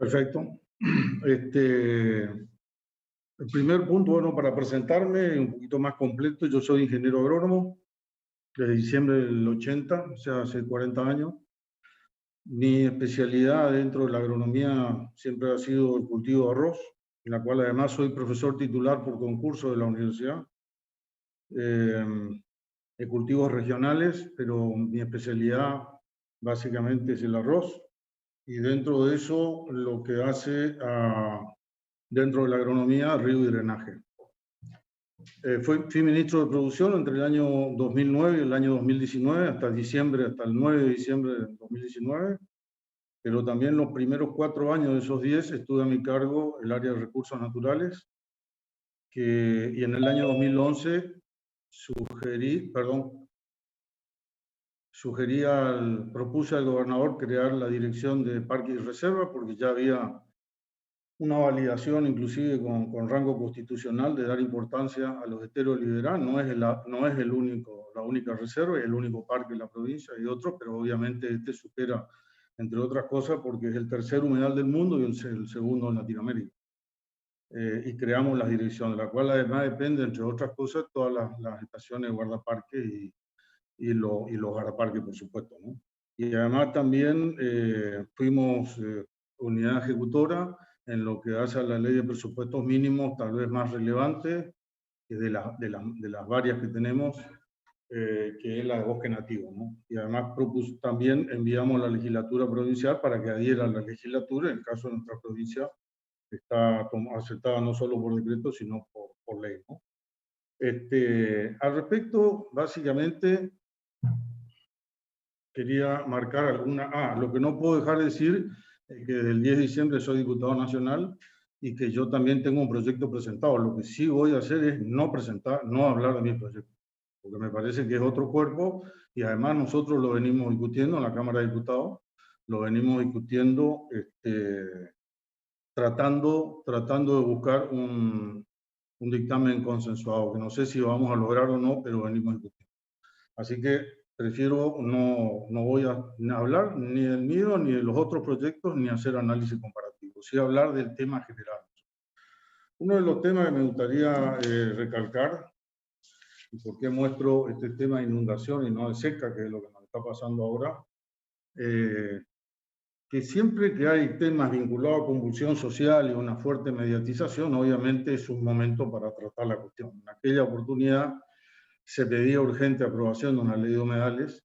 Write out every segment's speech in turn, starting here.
Perfecto. El primer punto, bueno, para presentarme un poquito más completo, yo soy ingeniero agrónomo desde diciembre del 80, o sea, hace 40 años. Mi especialidad dentro de la agronomía siempre ha sido el cultivo de arroz, en la cual además soy profesor titular por concurso de la universidad. De cultivos regionales, pero mi especialidad básicamente es el arroz. Y dentro de eso, lo que hace dentro de la agronomía, riego y drenaje. Fui ministro de producción entre el año 2009 y el año 2019, hasta el 9 de diciembre de 2019, pero también los primeros 4 años de esos 10 estuve a mi cargo el área de recursos naturales, y en el año 2011 propuse al gobernador crear la dirección de Parques y Reservas, porque ya había una validación inclusive con rango constitucional de dar importancia a los esteros de Liberá. No es la única reserva, es el único parque en la provincia, hay otros, pero obviamente este supera, entre otras cosas, porque es el tercer humedal del mundo y el segundo en Latinoamérica. Y creamos la dirección, de la cual además depende, entre otras cosas, todas las estaciones de guardaparques y los guardaparques, por supuesto, ¿no? Y además también fuimos unidad ejecutora en lo que hace a la ley de presupuestos mínimos, tal vez más relevante de las varias que tenemos, que es la de bosque nativo, ¿no? Y además también enviamos a la legislatura provincial para que adhiera a la legislatura. En el caso de nuestra provincia está aceptada no solo por decreto, sino por ley, ¿no? Al respecto, básicamente, quería marcar lo que no puedo dejar de decir es que desde el 10 de diciembre soy diputado nacional y que yo también tengo un proyecto presentado. Lo que sí voy a hacer es no hablar de mi proyecto, porque me parece que es otro cuerpo y además nosotros lo venimos discutiendo en la Cámara de Diputados, lo venimos discutiendo tratando de buscar un dictamen consensuado, que no sé si vamos a lograr o no, pero venimos discutiendo. Así que prefiero no voy a hablar ni del mío, ni de los otros proyectos, ni hacer análisis comparativo, sí hablar del tema general. Uno de los temas que me gustaría recalcar, y por qué muestro este tema de inundación y no de seca, que es lo que nos está pasando ahora, que siempre que hay temas vinculados a convulsión social y una fuerte mediatización, obviamente es un momento para tratar la cuestión. En aquella oportunidad se pedía urgente aprobación de una ley de humedales.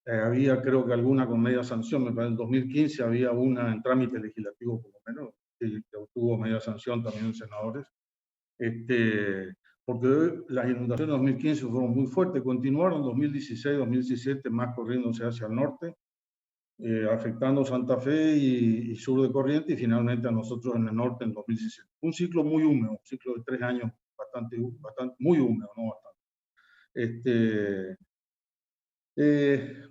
Había, creo que alguna con media sanción, me parece en 2015 había una en trámite legislativo, por lo menos, que obtuvo media sanción también en senadores. Porque las inundaciones de 2015 fueron muy fuertes, continuaron 2016, 2017, más corriéndose hacia el norte, afectando Santa Fe y sur de Corrientes, y finalmente a nosotros en el norte en 2017. Un ciclo muy húmedo, un ciclo de 3 años muy húmedo, no bastante.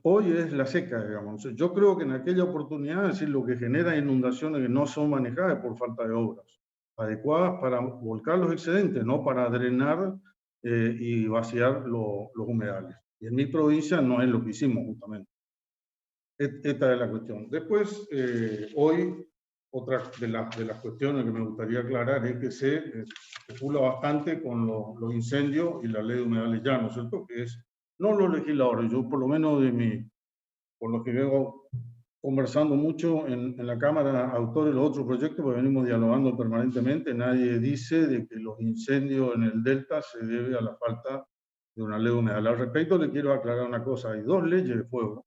Hoy es la seca, digamos. Yo creo que en aquella oportunidad, es decir, lo que genera inundaciones que no son manejadas por falta de obras adecuadas para volcar los excedentes, no para drenar y vaciar los humedales. Y en mi provincia no es lo que hicimos justamente. Esta es la cuestión. Después, hoy, otra de las cuestiones que me gustaría aclarar es que se especula bastante con los incendios y la ley de humedales ya, ¿no es cierto? Que es, no los legisladores, yo por lo menos por lo que veo conversando mucho en la Cámara, autores de los otros proyectos, porque venimos dialogando permanentemente, nadie dice de que los incendios en el Delta se debe a la falta de una ley de humedales. Al respecto, le quiero aclarar una cosa, hay 2 leyes de fuego,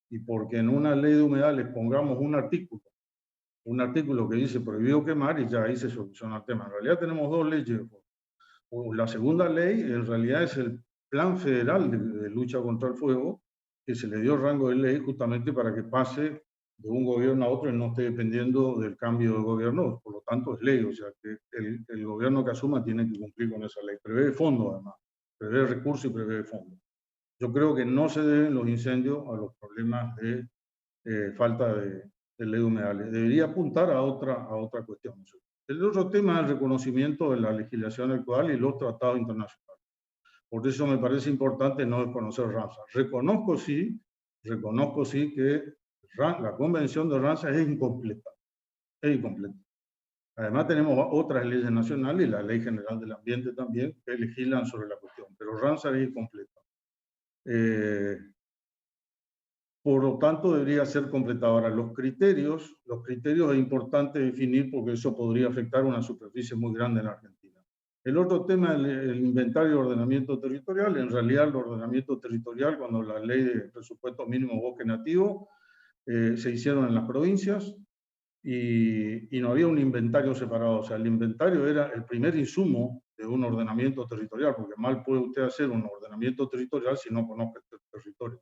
y porque en una ley de humedales pongamos un artículo que dice prohibido quemar, y ya ahí se soluciona el tema. En realidad tenemos 2 leyes de fuego. La segunda ley en realidad es el Plan Federal de Lucha contra el Fuego, que se le dio rango de ley justamente para que pase de un gobierno a otro y no esté dependiendo del cambio de gobierno. Por lo tanto es ley, o sea que el gobierno que asuma tiene que cumplir con esa ley. Prevé fondos además, prevé recursos y prevé fondos. Yo creo que no se deben los incendios a los problemas de falta de ley de humedales. Debería apuntar a otra cuestión. El otro tema es el reconocimiento de la legislación actual y los tratados internacionales. Por eso me parece importante no desconocer Ramsar. Reconozco sí que la Convención de Ramsar es incompleta. es incompleta. Además tenemos otras leyes nacionales y la Ley General del Ambiente también que legislan sobre la cuestión, pero Ramsar es incompleta. Por lo tanto, debería ser completado. Ahora, los criterios es importante definir porque eso podría afectar una superficie muy grande en la Argentina. El otro tema es el inventario de ordenamiento territorial. En realidad, el ordenamiento territorial, cuando la ley de presupuesto mínimo bosque nativo, se hicieron en las provincias y no había un inventario separado. O sea, el inventario era el primer insumo de un ordenamiento territorial, porque mal puede usted hacer un ordenamiento territorial si no conoce el territorio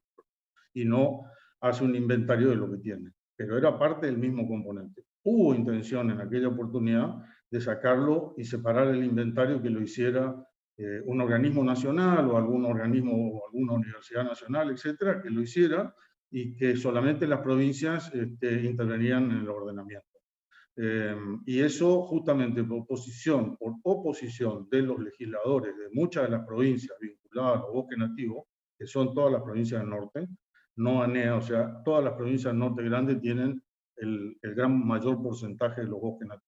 y no hace un inventario de lo que tiene. Pero era parte del mismo componente. Hubo intención en aquella oportunidad de sacarlo y separar el inventario, que lo hiciera un organismo nacional o algún organismo o alguna universidad nacional, etcétera, que lo hiciera y que solamente las provincias intervenían en el ordenamiento. Y eso justamente por oposición de los legisladores de muchas de las provincias vinculadas a los bosques nativos, que son todas las provincias del norte, no ANEA, o sea, todas las provincias del norte grandes tienen el gran mayor porcentaje de los bosques nativos.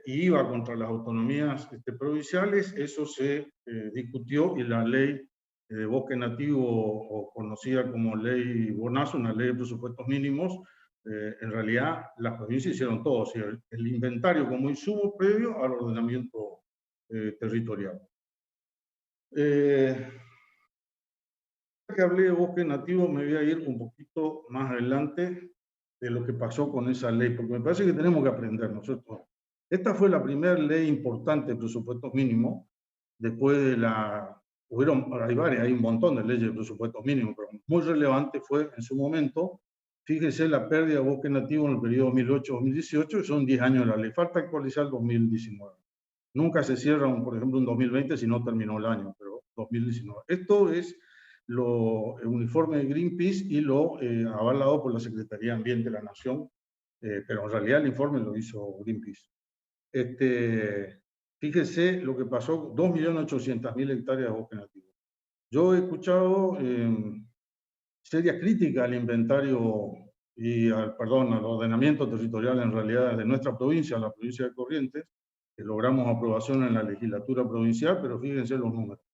Y iba contra las autonomías provinciales, eso se discutió y la ley de bosque nativo, o conocida como ley Bonazo, una ley de presupuestos mínimos, en realidad las provincias hicieron todo, o sea, el inventario como insumo previo al ordenamiento territorial. Que hablé de bosque nativo, me voy a ir un poquito más adelante de lo que pasó con esa ley, porque me parece que tenemos que aprender nosotros. Esta fue la primera ley importante de presupuestos mínimos, después de hay un montón de leyes de presupuestos mínimos, pero muy relevante fue en su momento, fíjese la pérdida de bosque nativo en el periodo 2008-2018, que son 10 años de la ley, falta actualizar el 2019. Nunca se cierra, por ejemplo, un 2020 si no terminó el año, pero 2019. Esto es el uniforme de Greenpeace y lo avalado por la Secretaría de Ambiente de la Nación, pero en realidad el informe lo hizo Greenpeace. Fíjese lo que pasó, 2.800.000 hectáreas de bosque nativo. Yo he escuchado serias críticas al inventario y al ordenamiento territorial en realidad de nuestra provincia, la provincia de Corrientes, que logramos aprobación en la legislatura provincial, pero fíjense los números.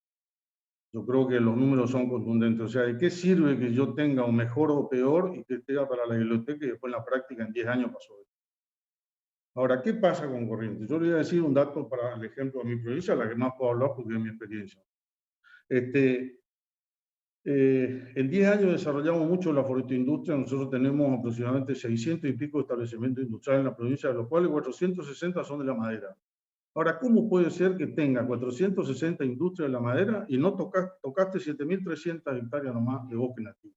Yo creo que los números son contundentes. O sea, ¿de qué sirve que yo tenga un mejor o peor y que esté para la biblioteca y después en la práctica en 10 años pasó eso? Ahora, ¿qué pasa con Corrientes? Yo le voy a decir un dato para el ejemplo de mi provincia, la que más puedo hablar porque es mi experiencia. En 10 años desarrollamos mucho la forestindustria. Nosotros tenemos aproximadamente 600 y pico establecimientos industriales en la provincia, de los cuales 460 son de la madera. Ahora, ¿cómo puede ser que tenga 460 industrias de la madera y no tocaste 7.300 hectáreas nomás de bosque nativo?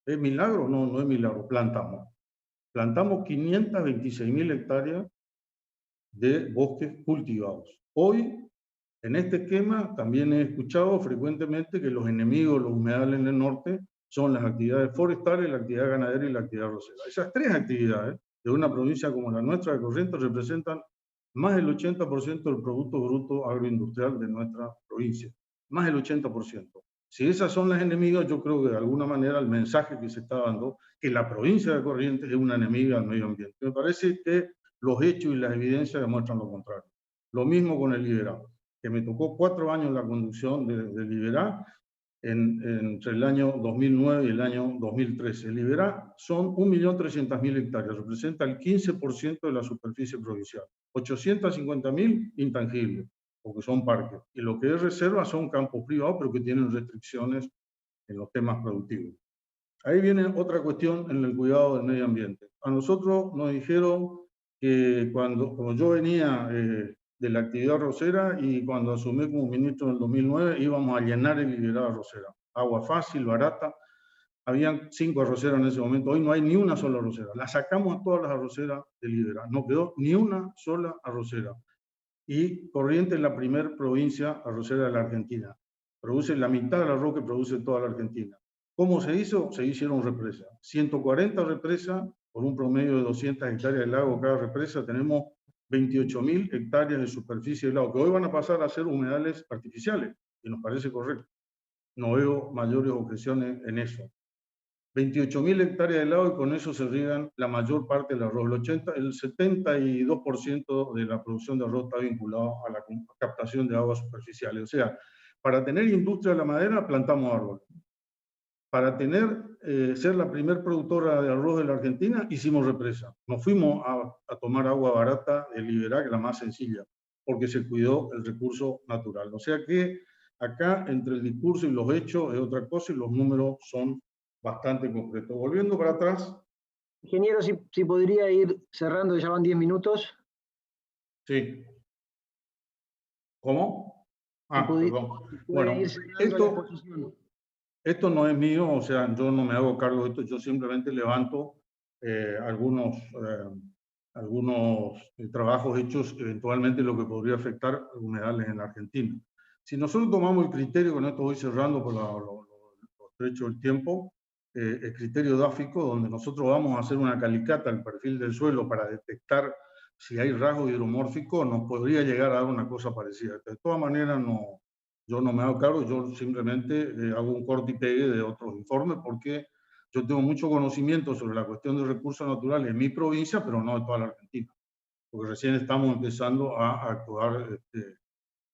¿Es milagro? No, no es milagro. Plantamos 526.000 hectáreas de bosques cultivados. Hoy, en este esquema, también he escuchado frecuentemente que los enemigos de los humedales en el norte son las actividades forestales, la actividad ganadera y la actividad arrocera. Esas tres actividades de una provincia como la nuestra de Corrientes representan más del 80% del Producto Bruto Agroindustrial de nuestra provincia. Más del 80%. Si esas son las enemigas, yo creo que de alguna manera el mensaje que se está dando, que la provincia de Corrientes es una enemiga al medio ambiente. Me parece que los hechos y las evidencias demuestran lo contrario. Lo mismo con el Liberá, que me tocó 4 años la conducción de Liberá, entre el año 2009 y el año 2013. El Liberá son 1.300.000 hectáreas, representa el 15% de la superficie provincial. 850.000 intangibles, porque son parques. Y lo que es reserva son campos privados, pero que tienen restricciones en los temas productivos. Ahí viene otra cuestión en el cuidado del medio ambiente. A nosotros nos dijeron que como yo venía de la actividad arrocera y cuando asumí como ministro en el 2009 íbamos a llenar el Liberá de arrocera. Agua fácil, barata. Habían 5 arroceras en ese momento. Hoy no hay ni una sola arrocera. La sacamos a todas las arroceras del Liberá. No quedó ni una sola arrocera. Y Corrientes es la primera provincia arrocera de la Argentina. Produce la mitad del arroz que produce toda la Argentina. ¿Cómo se hizo? Se hicieron represas. 140 represas, por un promedio de 200 hectáreas de lago cada represa, tenemos 28.000 hectáreas de superficie de lago, que hoy van a pasar a ser humedales artificiales, y nos parece correcto. No veo mayores objeciones en eso. 28.000 hectáreas de lado y con eso se riegan la mayor parte del arroz. El 72% de la producción de arroz está vinculado a la captación de aguas superficiales. O sea, para tener industria de la madera, plantamos árboles. Para ser la primer productora de arroz de la Argentina, hicimos represa. Nos fuimos a tomar agua barata de Liberá, que es la más sencilla, porque se cuidó el recurso natural. O sea que acá, entre el discurso y los hechos, es otra cosa y los números son bastante concretos. Volviendo para atrás. Ingeniero, si podría ir cerrando, ya van 10 minutos. Sí. ¿Cómo? Perdón. Bueno, esto no es mío, o sea, yo no me hago cargo de esto, yo simplemente levanto algunos trabajos hechos, eventualmente lo que podría afectar humedales en la Argentina. Si nosotros tomamos el criterio, con esto voy cerrando por lo estrecho del tiempo, el criterio dáfico, donde nosotros vamos a hacer una calicata al perfil del suelo para detectar si hay rasgos hidromórficos, nos podría llegar a dar una cosa parecida. De todas maneras, yo no me hago cargo, yo simplemente hago un corte y pegue de otros informes porque yo tengo mucho conocimiento sobre la cuestión de recursos naturales en mi provincia, pero no de toda la Argentina, porque recién estamos empezando a actuar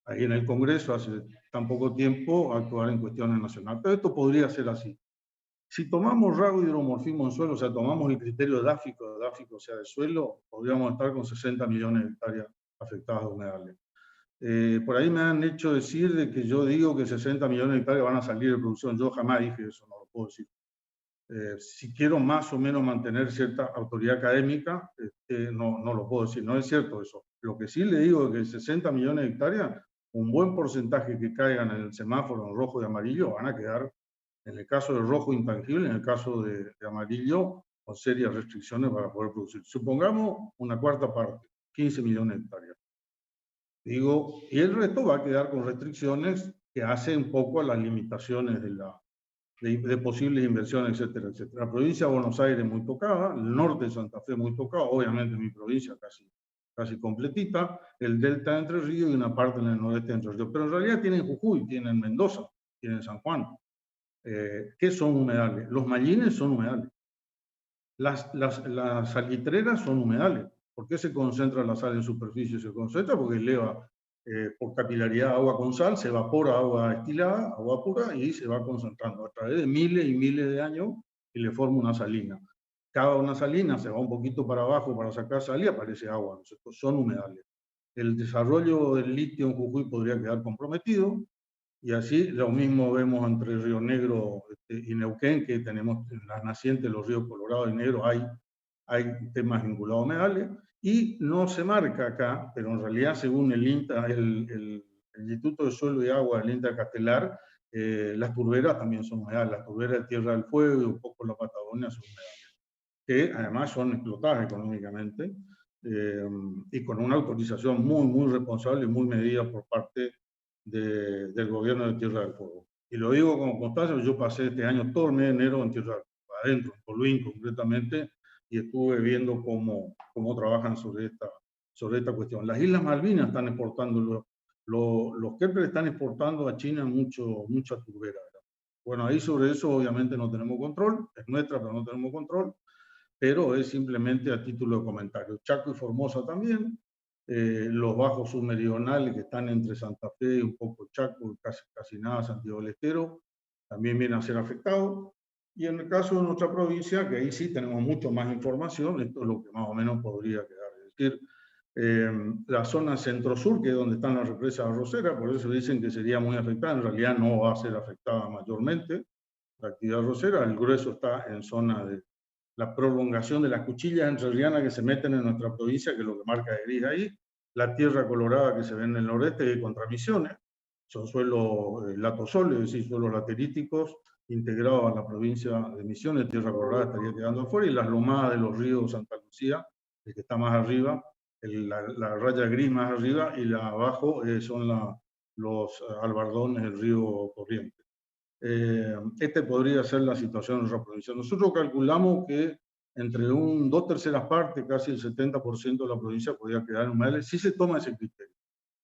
ahí en el Congreso, hace tan poco tiempo, a actuar en cuestiones nacionales. Pero esto podría ser así. Si tomamos rasgo hidromorfismo en suelo, o sea, tomamos el criterio dáfico, o sea, de suelo, podríamos estar con 60 millones de hectáreas afectadas de humedales. Por ahí me han hecho decir de que yo digo que 60 millones de hectáreas van a salir de producción. Yo jamás dije eso, no lo puedo decir. Si quiero más o menos mantener cierta autoridad académica, no lo puedo decir. No es cierto eso. Lo que sí le digo es que 60 millones de hectáreas, un buen porcentaje que caigan en el semáforo en rojo y amarillo, van a quedar, en el caso de rojo, intangible, en el caso de amarillo, con serias restricciones para poder producir. Supongamos una cuarta parte, 15 millones de hectáreas. Digo, y el resto va a quedar con restricciones que hacen un poco a las limitaciones de posibles inversiones, etcétera, etcétera. La provincia de Buenos Aires muy tocada, el norte de Santa Fe muy tocado, obviamente mi provincia casi completita, el delta de Entre Ríos y una parte en el noreste de Entre Ríos. Pero en realidad tienen Jujuy, tienen Mendoza, tienen San Juan. ¿Qué son humedales? Los mallines son humedales. Las salitreras son humedales. ¿Por qué se concentra la sal en superficie? Se concentra porque eleva por capilaridad agua con sal, se evapora agua destilada, agua pura, y se va concentrando a través de miles y miles de años y le forma una salina. Cada una salina se va un poquito para abajo para sacar sal y aparece agua. ¿No? Son humedales. El desarrollo del litio en Jujuy podría quedar comprometido, y así lo mismo vemos entre Río Negro y Neuquén, que tenemos en las nacientes, los ríos Colorado y Negro, hay temas vinculados a humedales, y no se marca acá, pero en realidad según el Instituto de Suelo y Agua del INTA Castelar, las turberas también son humedales, las turberas de Tierra del Fuego y un poco la Patagonia son humedales, que además son explotadas económicamente y con una autorización muy responsable y muy medida por parte del gobierno de Tierra del Fuego. Y lo digo como constancia, yo pasé este año todo el mes de enero en Tierra del Fuego, adentro, en Polvín concretamente, y estuve viendo cómo trabajan sobre esta cuestión. Las Islas Malvinas están exportando, los Kepler están exportando a China mucha turbera. Bueno, ahí sobre eso obviamente no tenemos control, es nuestra, pero no tenemos control, pero es simplemente a título de comentario. Chaco y Formosa también, los bajos submeridionales que están entre Santa Fe y un poco Chaco, casi nada Santiago del Estero, también vienen a ser afectados. Y en el caso de nuestra provincia, que ahí sí tenemos mucho más información, esto es lo que más o menos podría quedar. Es decir, la zona centro-sur, que es donde están las represas arroceras, por eso dicen que sería muy afectada, en realidad no va a ser afectada mayormente la actividad arrocera, el grueso está en zona de la prolongación de las cuchillas entrerrianas que se meten en nuestra provincia, que es lo que marca de gris ahí, la tierra colorada que se ve en el noreste de Contramisiones, son suelos latosol, es decir, suelos lateríticos, integrados a la provincia de Misiones, tierra colorada estaría quedando afuera, y las lomadas de los ríos Santa Lucía, el que está más arriba, la raya gris más arriba, y la abajo son los albardones del río Corriente. Este podría ser la situación en nuestra provincia. Nosotros calculamos que entre dos terceras partes, casi el 70% de la provincia podría quedar en humedales, si se toma ese criterio.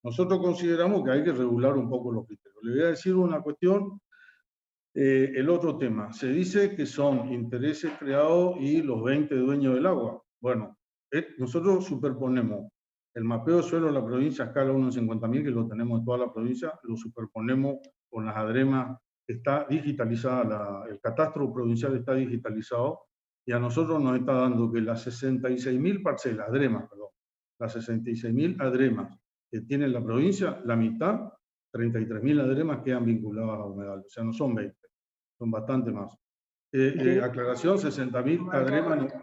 Nosotros consideramos que hay que regular un poco los criterios. Le voy a decir una cuestión El otro tema, se dice que son intereses creados y los 20 dueños del agua. Bueno, nosotros superponemos el mapeo de suelo de la provincia a escala 1 en 50.000, que lo tenemos en toda la provincia, lo superponemos con las ADREMAS, está digitalizada, el catastro provincial está digitalizado, y a nosotros nos está dando que las 66.000 parcelas, ADREMAS, perdón, las 66.000 ADREMAS que tiene la provincia, la mitad, 33.000 ADREMAS quedan vinculadas a humedales, o sea, no son 20, son bastante más. Aclaración, 60.000 ADREMAS.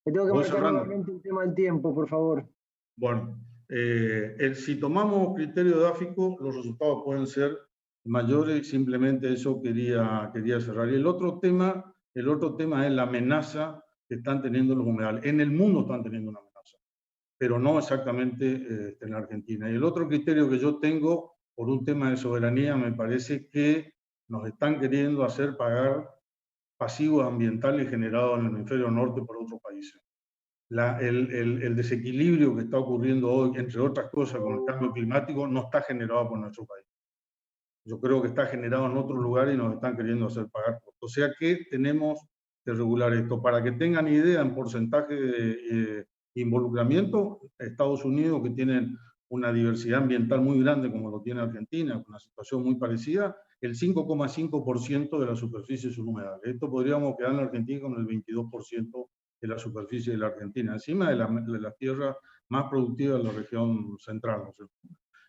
Te tengo que Voy marcar cerrando. nuevamente el tema del tiempo, por favor. Bueno, si tomamos criterio edáfico, los resultados pueden ser mayores, simplemente eso quería cerrar. Y el otro tema es la amenaza que están teniendo los humedales. En el mundo están teniendo una amenaza, pero no exactamente en la Argentina. Y el otro criterio que yo tengo, por un tema de soberanía, me parece que nos están queriendo hacer pagar pasivos ambientales generados en el hemisferio norte por otros países. El desequilibrio que está ocurriendo hoy, entre otras cosas, con el cambio climático, no está generado por nuestro país. Yo creo que está generado en otros lugares y nos están queriendo hacer pagar. O sea que tenemos que regular esto. Para que tengan idea en porcentaje de involucramiento, Estados Unidos, que tienen una diversidad ambiental muy grande como lo tiene Argentina, con una situación muy parecida, el 5,5% de la superficie son humedales. Esto podríamos quedar en Argentina con el 22% de la superficie de la Argentina, encima de la tierra más productiva de la región central, ¿no es cierto?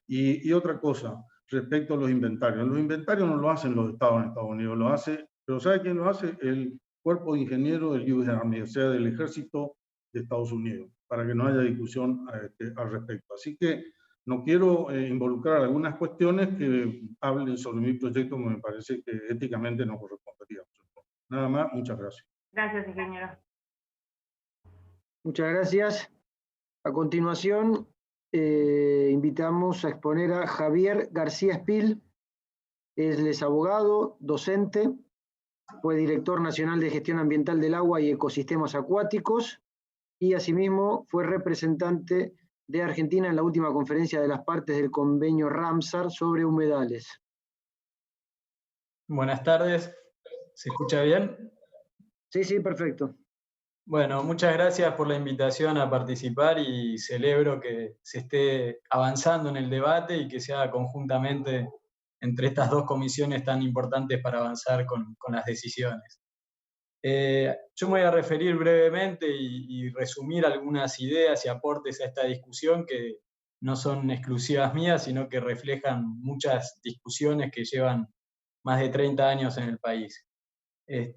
Y otra cosa, respecto a los inventarios. Los inventarios no lo hacen los estados en Estados Unidos, lo hace, pero ¿sabe quién lo hace? El cuerpo de ingenieros del US Army, o sea, del ejército de Estados Unidos, para que no haya discusión al respecto. Así que no quiero involucrar algunas cuestiones que hablen sobre mi proyecto, que me parece que éticamente no correspondería. Nada más, muchas gracias. Gracias, ingeniero. Muchas gracias. A continuación, invitamos a exponer a Javier García Espil. Él es abogado, docente, fue director nacional de gestión ambiental del agua y ecosistemas acuáticos y asimismo fue representante de Argentina en la última conferencia de las partes del convenio Ramsar sobre humedales. Buenas tardes, ¿se escucha bien? Sí, perfecto. Bueno, muchas gracias por la invitación a participar y celebro que se esté avanzando en el debate y que se haga conjuntamente entre estas dos comisiones tan importantes para avanzar con las decisiones. Yo me voy a referir brevemente y resumir algunas ideas y aportes a esta discusión que no son exclusivas mías, sino que reflejan muchas discusiones que llevan más de 30 años en el país.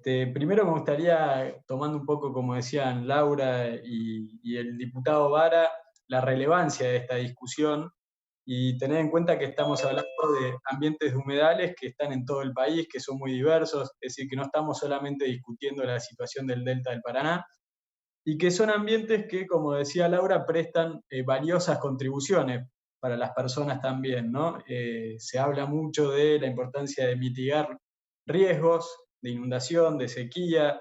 Primero me gustaría, tomando un poco, como decían Laura y el diputado Vara, la relevancia de esta discusión y tener en cuenta que estamos hablando de ambientes humedales que están en todo el país, que son muy diversos, es decir, que no estamos solamente discutiendo la situación del delta del Paraná, y que son ambientes que, como decía Laura, prestan valiosas contribuciones para las personas también, ¿no? Se habla mucho de la importancia de mitigar riesgos de inundación, de sequía,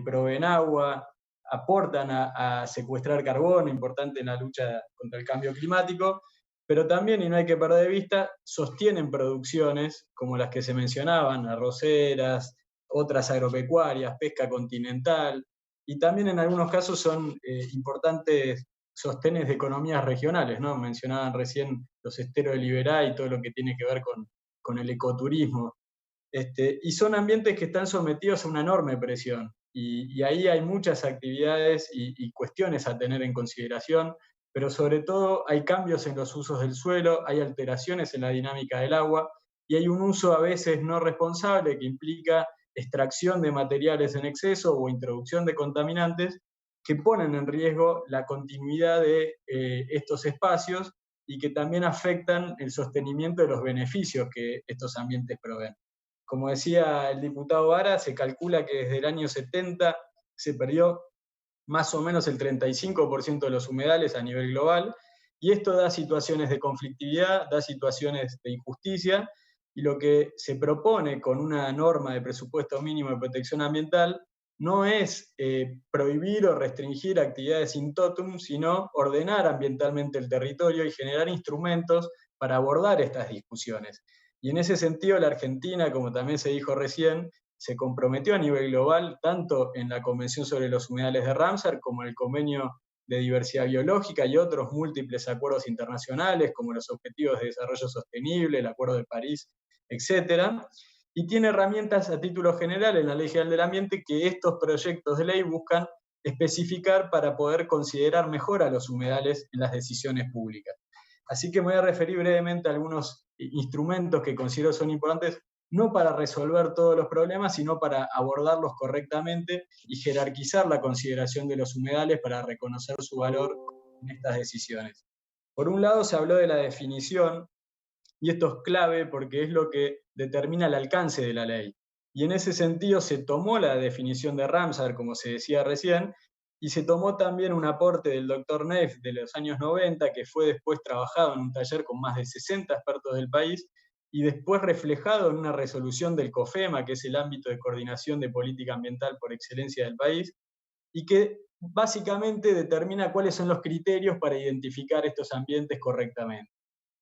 proveen agua, aportan a secuestrar carbono, importante en la lucha contra el cambio climático, pero también, y no hay que perder de vista, sostienen producciones como las que se mencionaban, arroceras, otras agropecuarias, pesca continental, y también en algunos casos son importantes sostenes de economías regionales, ¿no? Mencionaban recién los esteros de Liberá y todo lo que tiene que ver con el ecoturismo. Y son ambientes que están sometidos a una enorme presión, y ahí hay muchas actividades y cuestiones a tener en consideración, pero sobre todo hay cambios en los usos del suelo, hay alteraciones en la dinámica del agua, y hay un uso a veces no responsable que implica extracción de materiales en exceso o introducción de contaminantes que ponen en riesgo la continuidad de estos espacios y que también afectan el sostenimiento de los beneficios que estos ambientes proveen. Como decía el diputado Vara, se calcula que desde el año 70 se perdió más o menos el 35% de los humedales a nivel global, y esto da situaciones de conflictividad, da situaciones de injusticia, y lo que se propone con una norma de presupuesto mínimo de protección ambiental no es prohibir o restringir actividades in totum, sino ordenar ambientalmente el territorio y generar instrumentos para abordar estas discusiones. Y en ese sentido la Argentina, como también se dijo recién, se comprometió a nivel global, tanto en la Convención sobre los Humedales de Ramsar, como en el Convenio de Diversidad Biológica y otros múltiples acuerdos internacionales, como los Objetivos de Desarrollo Sostenible, el Acuerdo de París, etc. Y tiene herramientas a título general en la Ley General del Ambiente que estos proyectos de ley buscan especificar para poder considerar mejor a los humedales en las decisiones públicas. Así que me voy a referir brevemente a algunos instrumentos que considero son importantes, no para resolver todos los problemas, sino para abordarlos correctamente y jerarquizar la consideración de los humedales para reconocer su valor en estas decisiones. Por un lado, se habló de la definición, y esto es clave porque es lo que determina el alcance de la ley. Y en ese sentido se tomó la definición de Ramsar, como se decía recién, y se tomó también un aporte del doctor Neff de los años 90, que fue después trabajado en un taller con más de 60 expertos del país, y después reflejado en una resolución del COFEMA, que es el ámbito de coordinación de política ambiental por excelencia del país, y que básicamente determina cuáles son los criterios para identificar estos ambientes correctamente.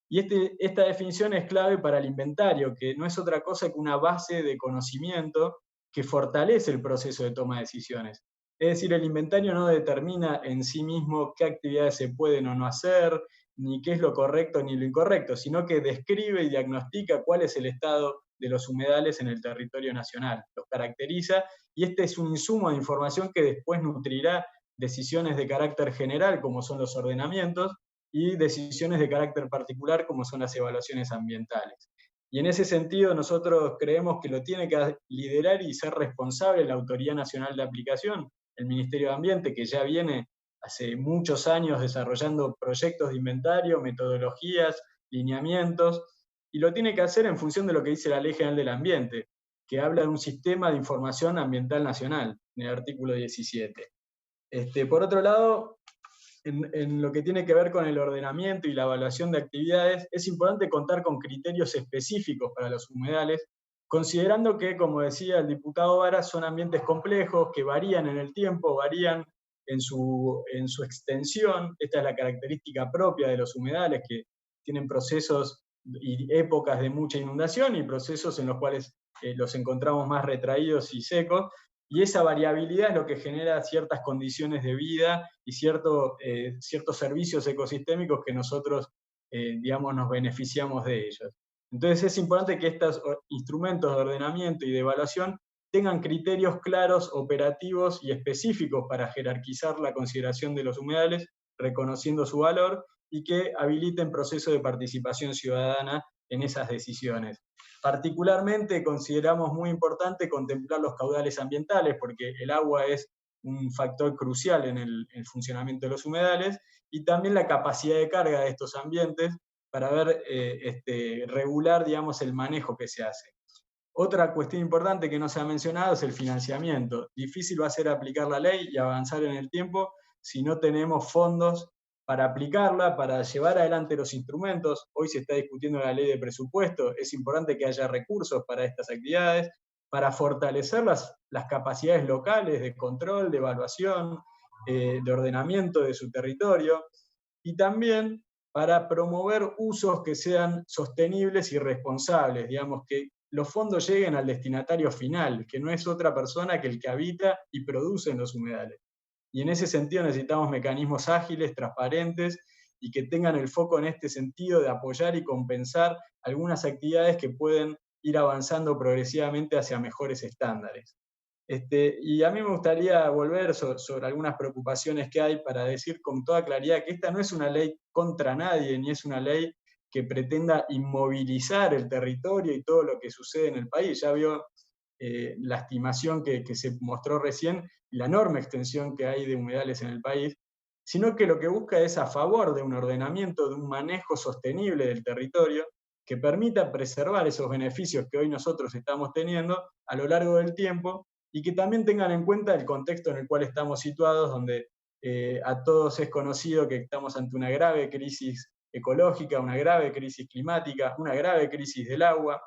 Y esta definición es clave para el inventario, que no es otra cosa que una base de conocimiento que fortalece el proceso de toma de decisiones. Es decir, el inventario no determina en sí mismo qué actividades se pueden o no hacer, ni qué es lo correcto ni lo incorrecto, sino que describe y diagnostica cuál es el estado de los humedales en el territorio nacional, los caracteriza, y este es un insumo de información que después nutrirá decisiones de carácter general, como son los ordenamientos, y decisiones de carácter particular como son las evaluaciones ambientales. Y en ese sentido nosotros creemos que lo tiene que liderar y ser responsable la Autoridad Nacional de Aplicación, el Ministerio de Ambiente, que ya viene hace muchos años desarrollando proyectos de inventario, metodologías, lineamientos, y lo tiene que hacer en función de lo que dice la Ley General del Ambiente, que habla de un sistema de información ambiental nacional, en el artículo 17. Por otro lado, en lo que tiene que ver con el ordenamiento y la evaluación de actividades, es importante contar con criterios específicos para los humedales, considerando que, como decía el diputado Vara, son ambientes complejos que varían en el tiempo, varían en su extensión. Esta es la característica propia de los humedales, que tienen procesos y épocas de mucha inundación y procesos en los cuales los encontramos más retraídos y secos, y esa variabilidad es lo que genera ciertas condiciones de vida y ciertos servicios ecosistémicos que nosotros, digamos, nos beneficiamos de ellos. Entonces es importante que estos instrumentos de ordenamiento y de evaluación tengan criterios claros, operativos y específicos para jerarquizar la consideración de los humedales, reconociendo su valor, y que habiliten procesos de participación ciudadana en esas decisiones. Particularmente consideramos muy importante contemplar los caudales ambientales, porque el agua es un factor crucial en el funcionamiento de los humedales, y también la capacidad de carga de estos ambientes para ver, regular, digamos, el manejo que se hace. Otra cuestión importante que no se ha mencionado es el financiamiento. Difícil va a ser aplicar la ley y avanzar en el tiempo si no tenemos fondos para aplicarla, para llevar adelante los instrumentos. Hoy se está discutiendo la ley de presupuesto, es importante que haya recursos para estas actividades, para fortalecer las capacidades locales de control, de evaluación, de ordenamiento de su territorio, y también para promover usos que sean sostenibles y responsables, digamos, que los fondos lleguen al destinatario final, que no es otra persona que el que habita y produce en los humedales. Y en ese sentido necesitamos mecanismos ágiles, transparentes, y que tengan el foco en este sentido de apoyar y compensar algunas actividades que pueden ir avanzando progresivamente hacia mejores estándares. Y a mí me gustaría volver sobre algunas preocupaciones que hay para decir con toda claridad que esta no es una ley contra nadie, ni es una ley que pretenda inmovilizar el territorio y todo lo que sucede en el país. Ya vio la estimación que se mostró recién, la enorme extensión que hay de humedales en el país, sino que lo que busca es a favor de un ordenamiento, de un manejo sostenible del territorio, que permita preservar esos beneficios que hoy nosotros estamos teniendo a lo largo del tiempo, y que también tengan en cuenta el contexto en el cual estamos situados, donde a todos es conocido que estamos ante una grave crisis ecológica, una grave crisis climática, una grave crisis del agua,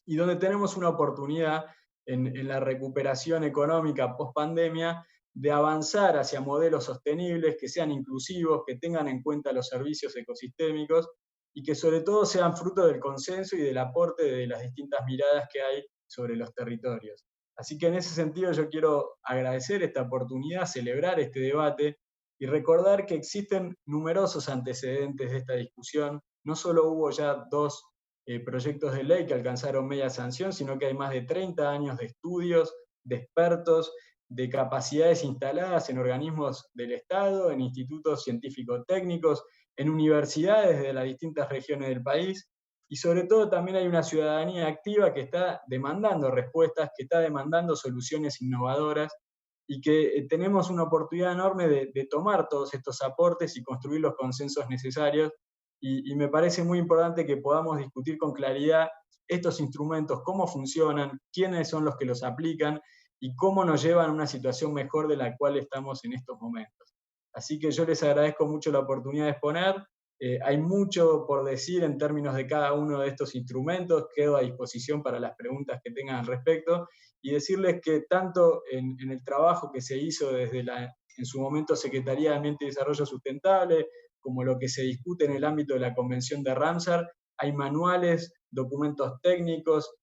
y donde tenemos una oportunidad en la recuperación económica post-pandemia de avanzar hacia modelos sostenibles que sean inclusivos, que tengan en cuenta los servicios ecosistémicos, y que sobre todo sean fruto del consenso y del aporte de las distintas miradas que hay sobre los territorios. Así que en ese sentido yo quiero agradecer esta oportunidad, celebrar este debate y recordar que existen numerosos antecedentes de esta discusión. No solo hubo ya 2 proyectos de ley que alcanzaron media sanción, sino que hay más de 30 años de estudios, de expertos, de capacidades instaladas en organismos del Estado, en institutos científico-técnicos, en universidades de las distintas regiones del país, y sobre todo también hay una ciudadanía activa que está demandando respuestas, que está demandando soluciones innovadoras, y que tenemos una oportunidad enorme de tomar todos estos aportes y construir los consensos necesarios, y me parece muy importante que podamos discutir con claridad estos instrumentos, cómo funcionan, quiénes son los que los aplican, y cómo nos llevan a una situación mejor de la cual estamos en estos momentos. Así que yo les agradezco mucho la oportunidad de exponer. Hay mucho por decir en términos de cada uno de estos instrumentos. Quedo a disposición para las preguntas que tengan al respecto, y decirles que tanto en el trabajo que se hizo desde en su momento Secretaría de Ambiente y Desarrollo Sustentable, como lo que se discute en el ámbito de la Convención de Ramsar, hay manuales, documentos técnicos,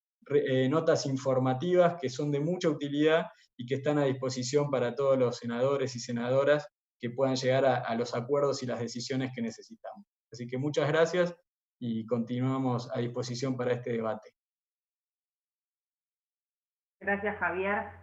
notas informativas que son de mucha utilidad y que están a disposición para todos los senadores y senadoras que puedan llegar a los acuerdos y las decisiones que necesitamos. Así que muchas gracias y continuamos a disposición para este debate. Gracias, Javier.